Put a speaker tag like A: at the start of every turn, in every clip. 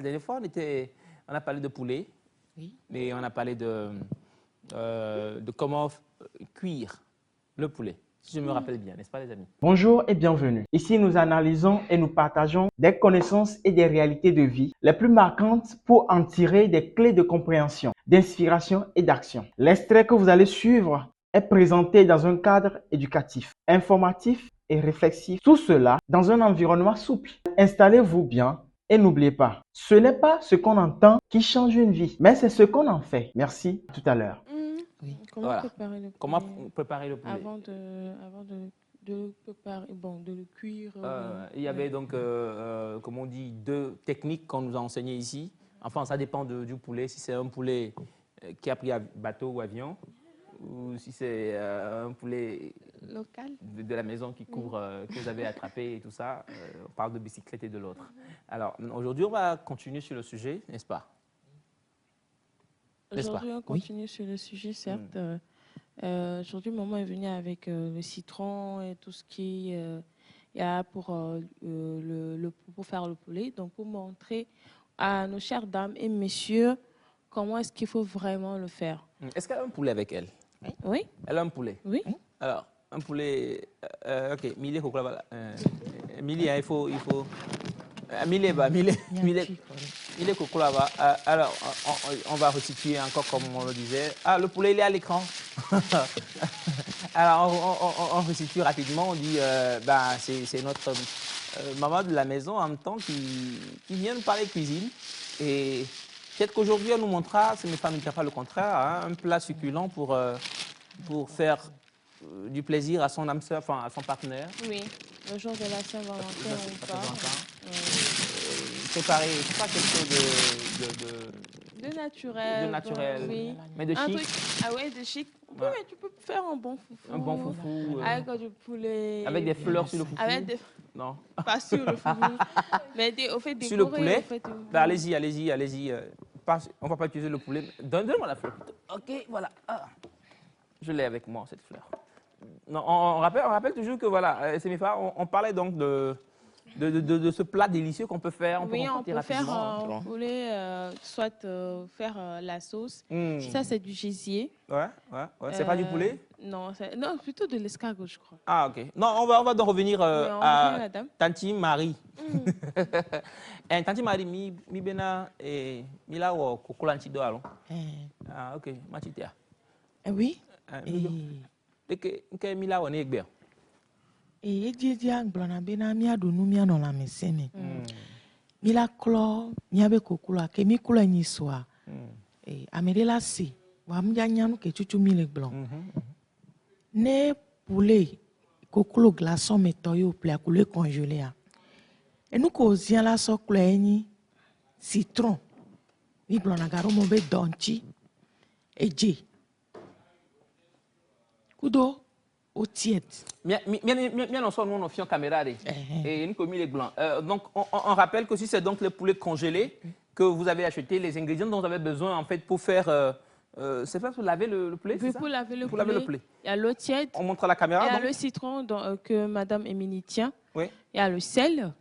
A: La dernière fois, on a parlé de poulet.
B: Oui.
A: Et on a parlé de comment cuire le poulet. Si je me rappelle bien, n'est-ce pas les amis?
C: Bonjour et bienvenue. Ici, nous analysons et nous partageons des connaissances et des réalités de vie les plus marquantes pour en tirer des clés de compréhension, d'inspiration et d'action. L'extrait que vous allez suivre est présenté dans un cadre éducatif, informatif et réflexif. Tout cela dans un environnement souple. Installez-vous bien et n'oubliez pas, ce n'est pas ce qu'on entend qui change une vie, mais c'est ce qu'on en fait. Merci, à tout à l'heure.
B: Oui.
D: Comment
A: Voilà.
D: préparer le poulet
A: Comment préparer le poulet?
D: avant de le préparer, bon, de le cuire.
A: Il y avait donc, comme on dit, 2 techniques qu'on nous a enseignées ici. Enfin, ça dépend du poulet. Si c'est un poulet qui a pris bateau ou avion, ou si c'est un poulet
D: Local.
A: de la maison qui couvre, que vous avez attrapé et tout ça. On parle de bicyclette et de l'autre. Alors, aujourd'hui, on va continuer sur le sujet, n'est-ce pas? N'est-ce pas?
D: Aujourd'hui, on continue sur le sujet, certes. Aujourd'hui, maman est venue avec le citron et tout ce qui y a pour faire le poulet. Donc, pour montrer à nos chères dames et messieurs comment est-ce qu'il faut vraiment le faire.
A: Est-ce qu'elle a un poulet avec elle?
D: Oui.
A: Elle a un poulet?
D: Oui.
A: Alors, un poulet... ok, Milé, Milé, il faut... Milé, alors, on va resituer encore comme on le disait. Ah, le poulet, il est à l'écran. Alors, on resitue rapidement. On dit, c'est notre maman de la maison en même temps qui vient nous parler cuisine. Et peut-être qu'aujourd'hui, elle nous montrera, si mes femmes ne diraient pas le contraire, hein, un plat succulent pour faire du plaisir à son âme sœur, enfin à son partenaire.
D: Oui, le jour de la Saint-Valentin, on parle.
A: Préparer, c'est pas quelque chose
D: de naturel.
A: De naturel,
D: oui.
A: Mais de chic.
D: Ah ouais, de chic. Oui,
A: Ouais.
D: mais tu peux faire un bon foufou.
A: Un bon foufou.
D: Avec du poulet.
A: Avec des fleurs sur le foufou. Non.
D: Pas sur le foufou. Mais au fait, décorer.
A: Sur le poulet.
D: Au fait,
A: Allez-y. On ne va pas utiliser le poulet. Donne-moi la fleur. Ok, voilà. Ah. Je l'ai avec moi, cette fleur. Non, on rappelle toujours que voilà, c'est mes frères, on parlait donc de ce plat délicieux qu'on peut faire.
D: On peut faire un poulet, soit faire la sauce. Ça, c'est du gésier.
A: Ouais. C'est pas du poulet?
D: Non, plutôt de l'escargot, je crois.
A: Ah, ok. Non, on va donc revenir à Tanti Marie. Tanti Marie, mi bena mi la wo kokolanchi do alon. Ah, ok. Machitia.
B: Oui.
A: Que mi la wo ne egbe.
B: Et dia glona bena mi adonu mi anola meseme. Mi la klo mi abe kokula ke mi kula ni soa. Amede la si wa mi nyanu ke chuchu mi le glon. Ne poulet kokolo glaçon meto yo pla poulet congelé a. Et nous causions la so ni citron. Mi glona garo mo be donchi et je. Kudo au tiède.
A: Bien, on sort nous fions caméra et nous commis les blancs. Donc on rappelle que si c'est donc le poulet congelé que vous avez acheté, les ingrédients dont vous avez besoin en fait pour faire, c'est pas pour laver le poulet,
D: oui,
A: c'est
D: pour
A: ça?
D: laver le
A: Pour
D: poulet.
A: laver le poulet.
D: Il y a l'eau tiède.
A: On montre à la caméra.
D: Il y a
A: donc
D: le citron que Madame Émilie tient.
A: Oui.
D: Il y a le sel.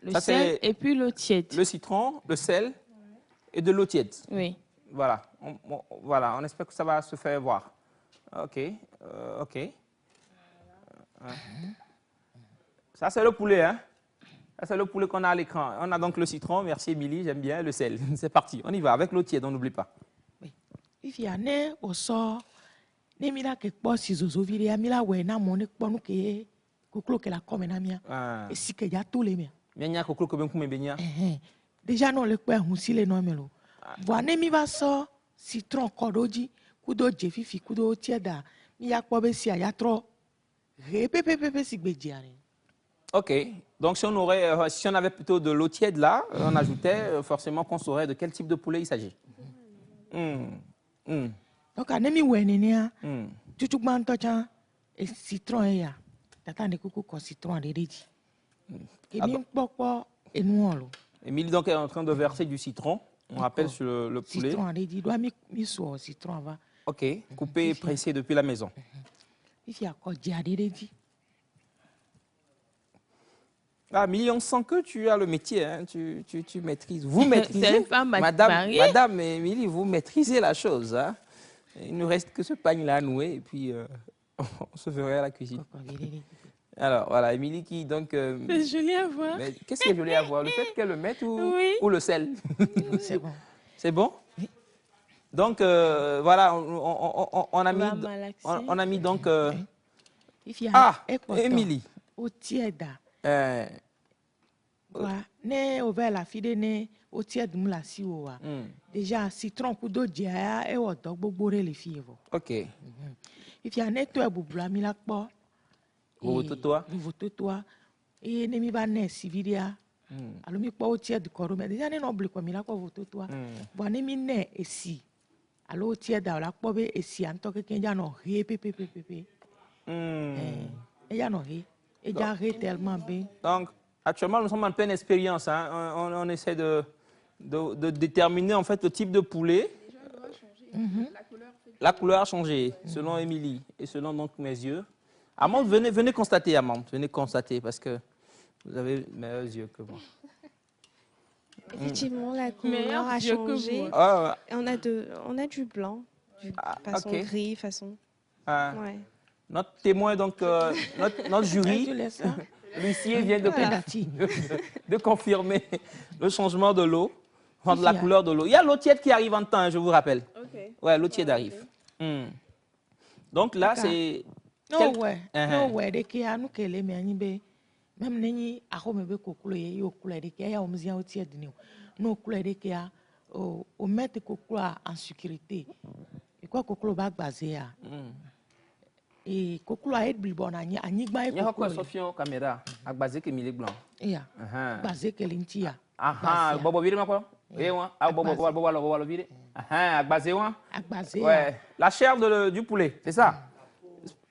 D: Le sel et puis l'eau tiède.
A: Le citron, le sel et de l'eau tiède.
D: Oui.
A: Voilà. Voilà. On espère que ça va se faire voir. Ok. Ça, c'est le poulet, hein? Ça, c'est le poulet qu'on a à l'écran. On a donc le citron, merci Émilie, j'aime bien, le sel. C'est parti, on y va, avec l'eau tiède, on n'oublie pas.
B: Oui. Il y a ne au sort, ne mira que pas si zozo vire, mira ouais na mon ekponu ke koklo ke la comme na mia. Et si que ya tous les mia.
A: Mianya koklo ko ben kume benya.
B: Déjà non le kwa hunsi le no melo. Voa ne mi va so citron kodoji, kudo jefifi kudo tieda. Mi ya kwa be si ya tro. Repepepepe si gbejiare.
A: Ok, donc si on avait plutôt de l'eau tiède là, on ajoutait forcément qu'on saurait de quel type de poulet il s'agit.
B: Donc anemi wenenia, tutu gbanto chan et citron ya. Tata ne kuku ko citron de reji. Kemi pokpo et nuolo.
A: Émilie donc est en train de verser du citron, on rappelle sur le poulet.
B: Citron reji, doit mi so citron va.
A: Ok, coupé et pressé depuis la maison.
B: Il y a quoi dia de reji.
A: Ah, Milly, on sent que tu as le métier, hein. Tu maîtrises. Vous maîtrisez.
D: C'est une femme mariée.
A: Madame Émilie, vous maîtrisez la chose. Hein. Il ne reste que ce pagne-là à nouer et puis on se verra à la cuisine. Alors, voilà, Émilie qui donc...
D: C'est joli à voir.
A: Qu'est-ce qui est joli à voir? Le fait qu'elle le mette
D: Oui.
A: ou le sel?
B: C'est bon.
A: C'est bon?
B: Oui.
A: Donc, voilà, on a mis donc... Émilie.
B: Au tiède. Ne ouvert la fille ne au tiède me la si oua. Déjà citron kudo dia e o dog bogbore les filles.
A: Ok.
B: If ya ne to bubula mi la po. Voto-toi. Et ne mi ba ne siviria. Alors mi po au tiède koro mais déjà ne noble ko mi la ko voto-toi. Bon ne mi ne esi. Alors au tiède la po be esi anto ke kenja no he pepe. Et ya no he. Et ya he tellement bien.
A: Donc, actuellement, nous sommes en pleine expérience. Hein. On essaie de déterminer en fait le type de poulet. La couleur a changé, selon Émilie et selon donc mes yeux. Amande, venez constater, Amande. Venez constater parce que vous avez meilleurs yeux que moi.
E: Effectivement, la couleur a changé. Et on a du blanc, façon gris, façon... Ouais.
A: Notre témoin, donc, notre jury, l'huissier vient de confirmer le changement de l'eau, enfin, de la couleur de l'eau. Il y a l'eau tiède qui arrive en temps, je vous rappelle. Ouais, l'eau tiède arrive. Donc là, c'est...
B: dès qu'il y a nous qui les mêmes, même n'ayez à home avec au couleur et au couleur de qui a au musée au tiède de nous. Nous couleur de qui a au mettre couleur en sécurité. Et quoi couleur va baser à. Et couleur est bon à n'y pas.
A: Il y a quoi Sophie caméra à baser que Milly blanc.
B: Yeah. Baser que l'intia.
A: Bobo vire ma quoi? Et moi, bobo vire. À baser moi.
B: À baser.
A: Ouais. La chair du poulet, c'est ça.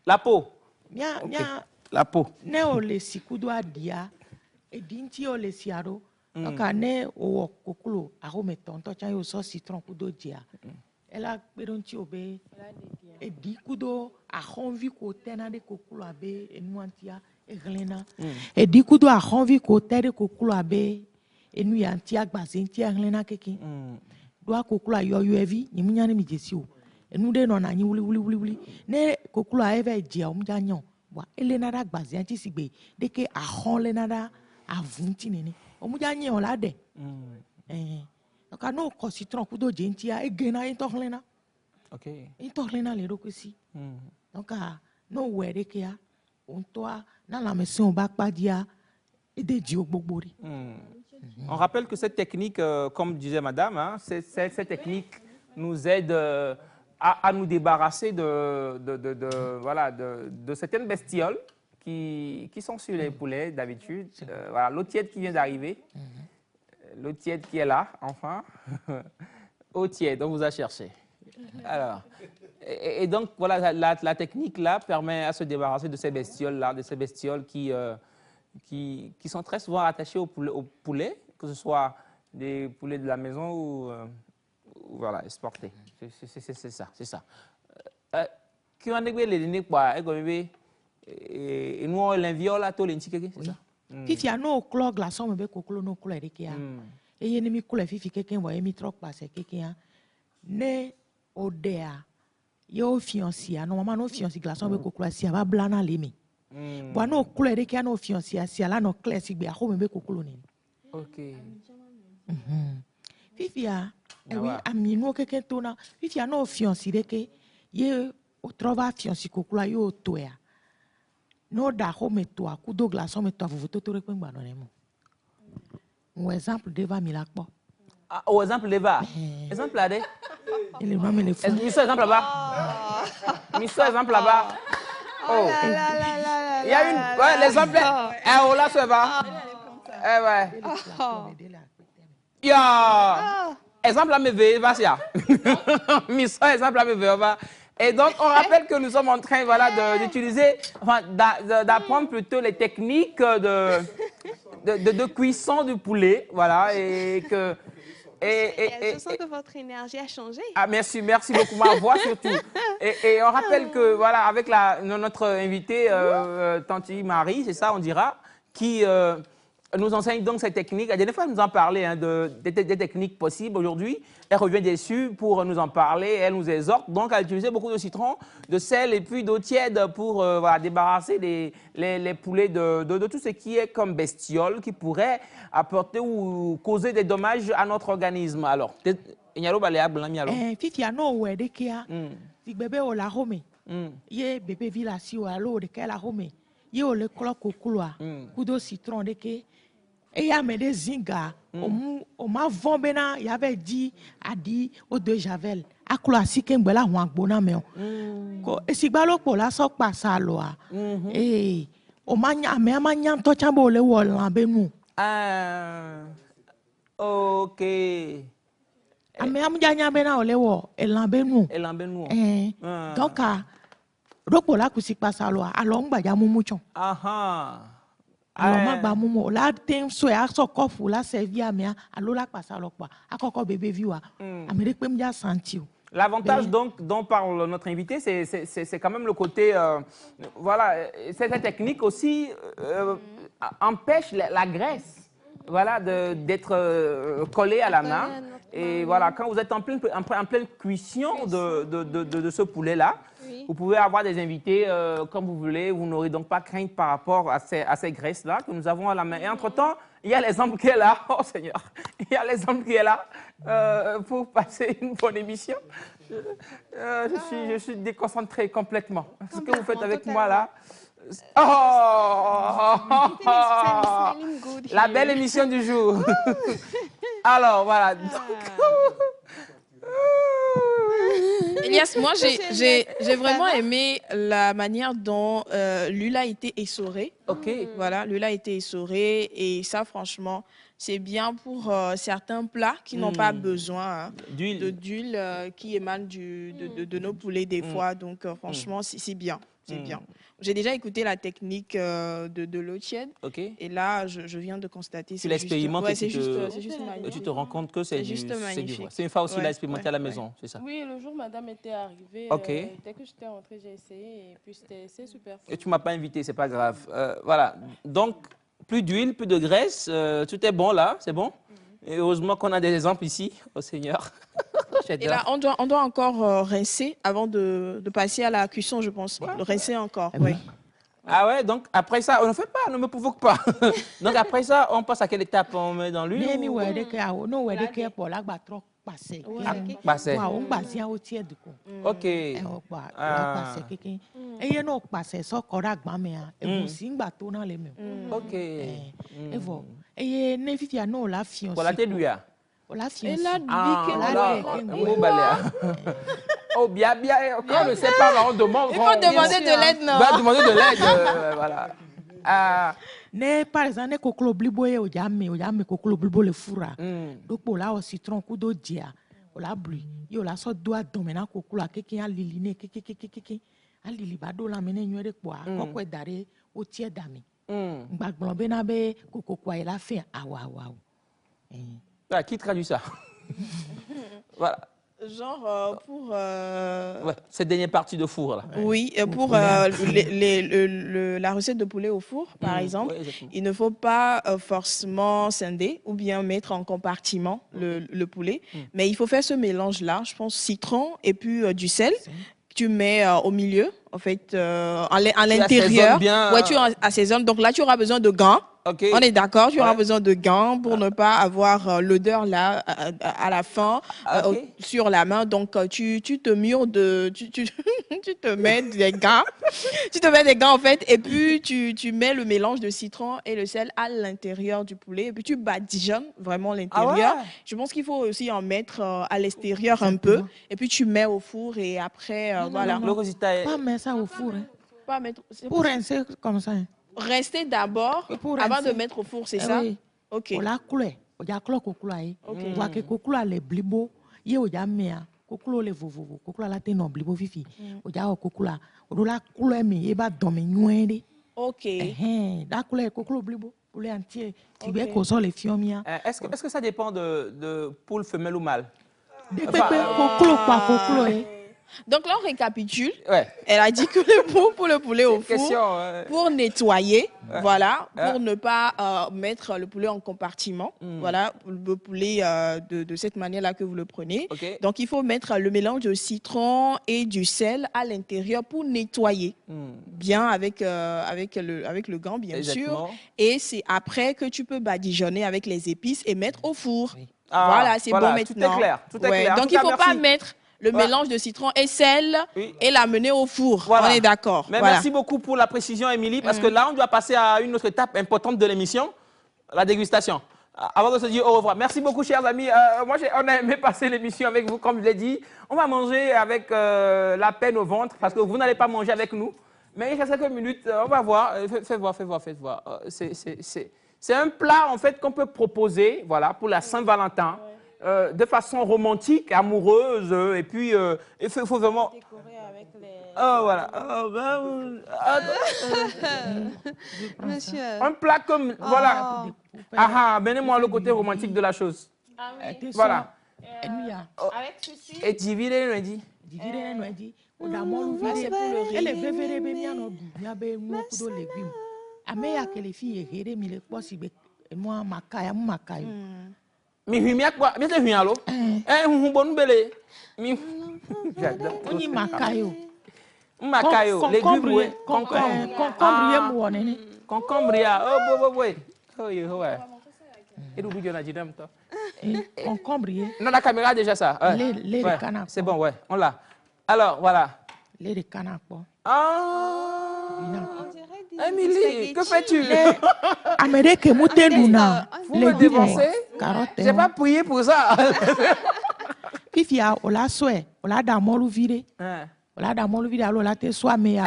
A: La peau.
B: Bien.
A: La peau.
B: Ne o le sikudo adia. Et d'inti o le siaro. Donc ne o coculo a home tonto chan yo so citron kudo dia. Elle a péronti obé. Et dit kudo a honvi ko tena de coculo abe et nuantia et glena. Et dit kudo a honvi ko tere coculo abe et nuantia gbazentia glena keki. Doa coculo yo evi ni munyane mi jesio. Et nous de non ani wuli. Ne coculo eve dia o mujanyo. Wa ele nada gbazentia sigbe de ke a hon le nada a vunti nene. O mujanyo la de. Donc, nous avons citron kudo gentia et gena intorlena.
A: Ok.
B: Intorlena les roquesi. Donc, nous were kia on toi dans la maison au bac padia et des diogbobori.
A: On rappelle que cette technique, comme disait Madame, hein, cette technique nous aide à nous débarrasser de certaines bestioles qui sont sur les poulets d'habitude. Voilà, l'eau tiède qui vient d'arriver. L'eau tiède qui est là, enfin. Eau tiède, on vous a cherché. Alors, et donc, voilà, la technique là permet à se débarrasser de ces bestioles-là, de ces bestioles qui sont très souvent attachées au poulet, que ce soit des poulets de la maison ou voilà, exportés. C'est ça. Qui en est les lignes quoi, et nous on l'inviole à tous les petits, c'est ça.
B: Fifi a no clog la somme be kokolo no couleur de kia. Et yene mi couleur fifi quelqu'un voyait mi trop passer quelqu'un. Ne odea. Yo fiancé, normalement no fiancé glaçon be kokolo si va blana lemi. Bon no couleur de kia no fiancé si ala no clair si be a home be kokolo ni.
A: OK.
B: Fifi a oui ami no quelqu'un tona. Fifi a no fiancé de que ye o trova fiancé kokolo yo toya. No da home toi kudo glaçon me toi vous tout répondre ba non mo. Un exemple de mi la po.
A: Au exemple là-bas. Exemple là-bas.
B: Il est vraiment le fou.
A: Mis exemple là-bas. Mis exemple là-bas. Oh. Il y a une ouais, l'exemple oh là ça va. Ouais. Ya. Exemple là me veille va ça. Mis exemple là me veille va. Et donc, on rappelle que nous sommes en train d'utiliser, enfin, d'apprendre plutôt les techniques de cuisson du poulet. Voilà, et que...
E: je sens que votre énergie a changé.
A: Ah, merci beaucoup, ma voix surtout. Et on rappelle que, voilà, avec notre invitée, Tanti Marie, c'est ça, on dira, qui nous enseigne donc ces techniques. La dernière fois, elle nous en parlait hein, des techniques possibles. Aujourd'hui, elle revient dessus pour nous en parler. Elle nous exhorte donc à utiliser beaucoup de citron, de sel et puis d'eau tiède pour voilà, débarrasser les poulets de tout ce qui est comme bestiole qui pourrait apporter ou causer des dommages à notre organisme. Alors,
B: Fifi ano we de kia. Si bébé o la home. Ye bébé villa si o alo de la home. Ye o le klo kokulwa. Kudo citron de ke. Et ya me de zinga. O ma vombena y avait dit a dit au de javel. Aklo asike ngbela ho agbona me o. Ko esigbalo po la so pa sa lo a. O ma nya me ma nya to chambo le wo lan benu.
A: OK.
B: Ame amjanya bena ole wo elambenu. Donc roko la kusi pasa lo alo ngbaja mumucho. Alors magba mumu la tem so ya so kofu la servia me alo la pasa lo pa akoko bébé viwa. Amere pe mja senti.
A: L'avantage donc dont parle notre invité, c'est quand même le côté, voilà, cette technique aussi empêche la graisse. Voilà, d'être collé à la main. Et voilà, quand vous êtes en pleine cuisson de ce poulet-là, vous pouvez avoir des invités comme vous voulez. Vous n'aurez donc pas crainte par rapport à ces graisses-là que nous avons à la main. Et entre-temps, il y a l'exemple qui est là. Oh Seigneur, il y a l'exemple qui est là pour passer une bonne émission. Je suis déconcentré complètement. Ce que vous faites avec moi là. Oh, la belle émission du jour. Alors, voilà.
D: Elias, moi, j'ai vraiment aimé la manière dont l'huile a été essorée.
A: OK.
D: Voilà, l'huile a été essorée et ça, franchement, c'est bien pour certains plats qui n'ont pas besoin d'huile qui émane de nos poulets des fois. Donc, franchement, c'est bien. C'est bien. J'ai déjà écouté la technique de l'eau tiède.
A: Okay.
D: Et là, je viens de constater.
A: Tu l'expérimentes et
D: c'est juste
A: tu te rends compte que c'est
D: juste magnifique.
A: C'est une fois aussi l'expérimenter à la maison, c'est ça?
D: Oui, le jour où madame était arrivée, dès que j'étais rentrée, j'ai essayé et puis c'est super.
A: Et tu ne m'as pas invité, c'est pas grave. Voilà, donc plus d'huile, plus de graisse, tout est bon là, c'est bon? Et heureusement qu'on a des exemples ici, au Seigneur.
D: Et là, on doit encore rincer avant de passer à la cuisson, je pense. Le rincer encore, oui.
A: Ah ouais, donc après ça, on ne fait pas, ne me provoque pas. Donc après ça, on passe à quelle étape? On met dans l'huile? OK. Oh, bien, bien. Quand on ne sait pas, on demande.
D: Il faut demander de l'aide, non?
A: On va demander de l'aide, voilà.
B: Ne par exemple ne koklo blibo ye o jame koklo blibo le fura. Donc pour là au citron kudo dia. O la blu. Yo la so do adon mena koklo akeke a lili ne keke. A lili ba do la mena nywere po a kokwe dare o tie dami. Gbagbon be na be kokoko e la fin awa.
A: Qui traduit ça? Voilà.
D: Genre pour...
A: Ouais, cette dernière partie de four là.
D: Oui, pour la recette de poulet au four, par exemple, il ne faut pas forcément scinder ou bien mettre en compartiment le poulet, mais il faut faire ce mélange-là, je pense citron et puis du sel. Tu mets au milieu, en fait, à l'intérieur. Ouais, tu assaisonnes. Donc là, tu auras besoin de gants.
A: Okay.
D: On est d'accord, tu auras besoin de gants pour ne pas avoir l'odeur là à la fin sur la main. Donc tu te mures tu te mets des gants. Tu te mets des gants en fait et puis tu mets le mélange de citron et le sel à l'intérieur du poulet et puis tu badigeonnes vraiment l'intérieur. Je pense qu'il faut aussi en mettre à l'extérieur un peu et puis tu mets au four et après voilà.
B: Le résultat est... Pas mettre ça au four.
D: Pas mettre...
B: Pour rincer comme ça.
D: Rester d'abord avant de mettre au four, c'est ça?
B: Oui.
D: OK.
B: On la coulé. On a clos coulé. Voit que coulé les blibo, y o ya mea. Coulé les vovo. Coulé la te non blibo fifi. On a coulé. On la coulé mais y ba domme nuende.
D: OK.
B: La coulé blibo. Poulet entier. Tu veux qu'on soit les fiomia.
A: Est-ce que ça dépend de poule femelle ou mâle?
B: Coulé pas coulé.
D: Donc là, on récapitule.
A: Ouais.
D: Elle a dit que pour le poulet au four,
A: Question,
D: pour nettoyer, voilà, pour ne pas mettre le poulet en compartiment. Voilà, le poulet de cette manière-là que vous le prenez.
A: Okay.
D: Donc, il faut mettre le mélange de citron et du sel à l'intérieur pour nettoyer bien avec le gant, bien
A: Exactement.
D: sûr. Et c'est après que tu peux badigeonner avec les épices et mettre au four.
A: Oui.
D: Voilà, c'est bon maintenant.
A: Tout est clair. Tout est clair.
D: Donc, il ne faut pas mettre le mélange de citron et sel et l'amener au four.
A: Voilà.
D: On est d'accord.
A: Mais merci beaucoup pour la précision, Émilie, parce que là, on doit passer à une autre étape importante de l'émission, la dégustation. Avant de se dire au revoir. Merci beaucoup, chers amis. On a aimé passer l'émission avec vous, comme je l'ai dit. On va manger avec la peine au ventre, parce que vous n'allez pas manger avec nous. Mais il reste quelques minutes. On va voir. Faites voir. C'est un plat, en fait, qu'on peut proposer, voilà, pour la Saint-Valentin. De façon romantique, amoureuse, et puis il faut vraiment
D: décorer avec les...
A: voilà.
E: Monsieur.
A: Un plat comme voilà. Amenez-moi le côté romantique de la chose.
D: Ah oui.
A: Voilà.
D: Avec ceci.
A: Et diviner le dit.
D: C'est pour le riz.
A: Mi humia quoi? Bien sûr, allo. Bon belé. Mi. J'adore.
B: On y makayo.
A: Makayo. Légumes. Concombre. Oh ouais. Et d'où bien dit même toi.
B: Concombre.
A: Non, la caméra a déjà ça.
B: Les canards.
A: C'est bon, ouais, on l'a. Alors, voilà.
B: Les canards.
A: Émilie, que fais-tu?
B: Amérique Mouteluna.
A: Vous me dévancez? J'ai pas prié pour ça.
B: Fifia, on l'a souhait, on l'a d'amolu viré. On l'a d'amolu viré, alors là, t'es soit mais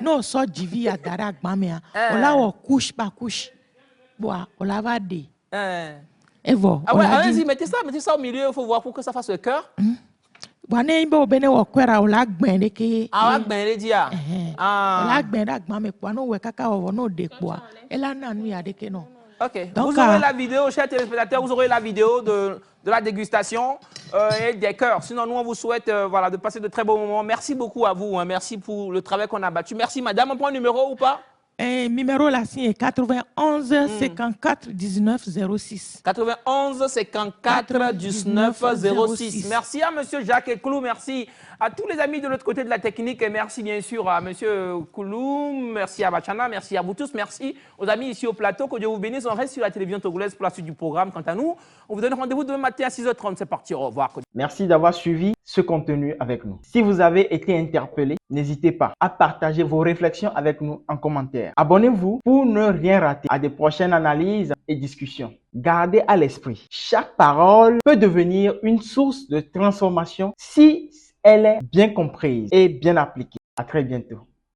B: non, soit divi à darak mamea. On l'a couche par couche. Bois, on l'a va dé. Et voilà.
A: Ah ouais, allez-y, mettez ça au milieu, il faut voir pour que ça fasse le cœur.
B: Bwane imbe obene wakwera ola gbende ke
A: ah gbende dia
B: ola gbende agba me kwa no we kaka wo no de kwa ela na nu ya de ke no.
A: OK. Donc, vous aurez la vidéo, chers téléspectateurs, vous aurez la vidéo de la dégustation et des cœurs. Sinon, nous, on vous souhaite voilà, de passer de très bons moments. Merci beaucoup à vous. Hein. Merci pour le travail qu'on a battu. Merci, madame. On prend un numéro ou pas?
B: Numéro là, c'est 91 54 19 06.
A: 91 54 19 06. Merci à monsieur Jacques Koulou, merci à tous les amis de l'autre côté de la technique et merci bien sûr à monsieur Koulou, merci à Bachana, merci à vous tous, merci aux amis ici au plateau, que Dieu vous bénisse. On reste sur la télévision togolaise pour la suite du programme. Quant à nous, on vous donne rendez-vous demain matin à 6h30. C'est parti, au revoir.
C: Merci d'avoir suivi ce contenu avec nous. Si vous avez été interpellé, n'hésitez pas à partager vos réflexions avec nous en commentaire. Abonnez-vous pour ne rien rater à des prochaines analyses et discussions. Gardez à l'esprit, chaque parole peut devenir une source de transformation si elle est bien comprise et bien appliquée. À très bientôt.